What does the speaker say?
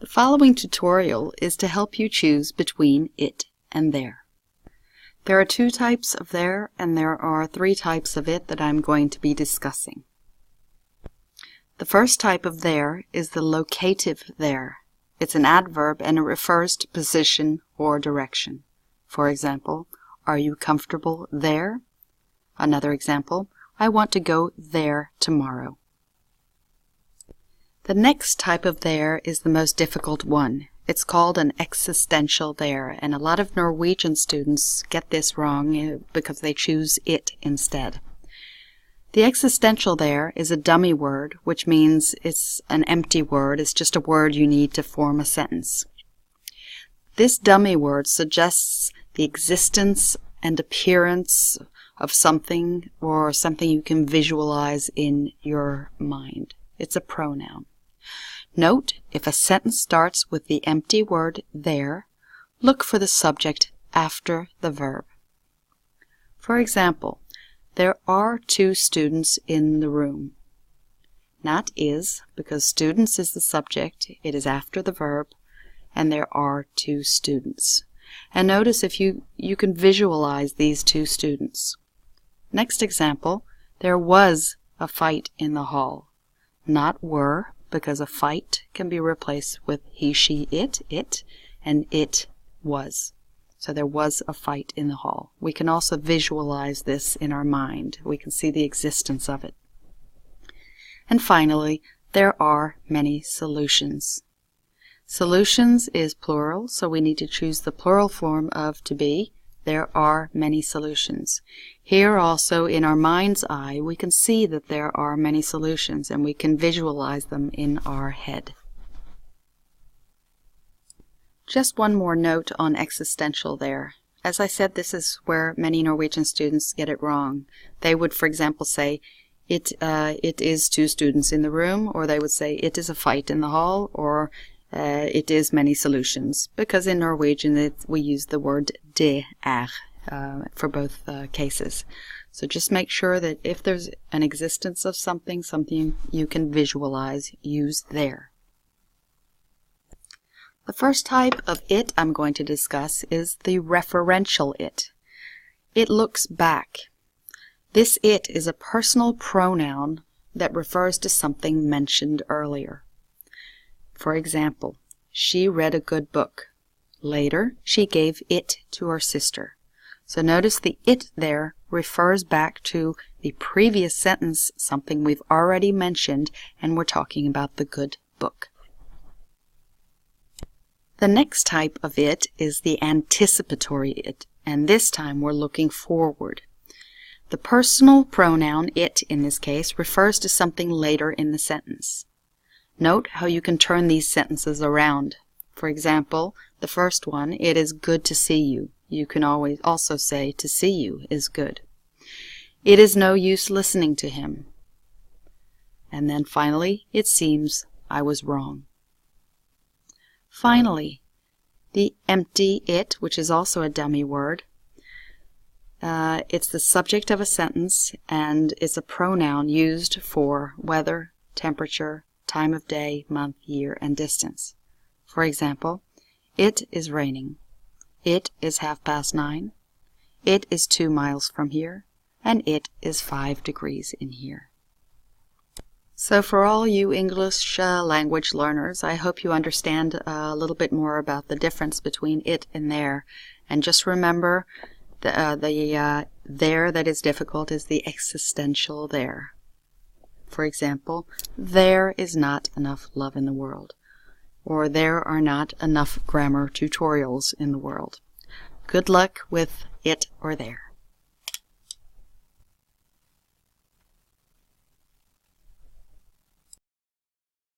The following tutorial is to help you choose between it and there. There are two types of there, and there are three types of it that I'm going to be discussing. The first type of there is the locative there. It's an adverb and it refers to position or direction. For example, are you comfortable there? Another example, I want to go there tomorrow. The next type of there is the most difficult one. It's called an existential there, and a lot of Norwegian students get this wrong because they choose it instead. The existential there is a dummy word, which means it's an empty word. It's just a word you need to form a sentence. This dummy word suggests the existence and appearance of something, or something you can visualize in your mind. It's a pronoun. Note, if a sentence starts with the empty word there, look for the subject after the verb. For example, there are two students in the room. Not is, because students is the subject, it is after the verb, and there are two students. And notice if you can visualize these two students. Next example, there was a fight in the hall. Not were, because a fight can be replaced with he, she, it, and it was. So there was a fight in the hall. We can also visualize this in our mind. We can see the existence of it. And finally, there are many solutions. Solutions is plural, so we need to choose the plural form of to be. There are many solutions. Here also, in our mind's eye, we can see that there are many solutions, and we can visualize them in our head. Just one more note on existential there. As I said, this is where many Norwegian students get it wrong. They would, for example, say, it is two students in the room, or they would say, it is a fight in the hall, or it is many solutions, because in Norwegian we use the word det er for both cases. So just make sure that if there's an existence of something you can visualize, use there. The first type of it I'm going to discuss is the referential it. It looks back. This it is a personal pronoun that refers to something mentioned earlier. For example, she read a good book. Later, she gave it to her sister. So notice the it there refers back to the previous sentence, something we've already mentioned, and we're talking about the good book. The next type of it is the anticipatory it, and this time we're looking forward. The personal pronoun it in this case refers to something later in the sentence. Note how you can turn these sentences around. For example, the first one, it is good to see you. You can always also say to see you is good. It is no use listening to him. And then finally, it seems I was wrong. Finally, the empty it, which is also a dummy word, it's the subject of a sentence, and it's a pronoun used for weather, temperature, time of day, month, year, and distance. For example, it is raining. It is 9:30. It is 2 miles from here. And it is 5 degrees in here. So for all you English language learners, I hope you understand a little bit more about the difference between it and there. And just remember, the there that is difficult is the existential there. For example, there is not enough love in the world, or there are not enough grammar tutorials in the world. Good luck with it or there.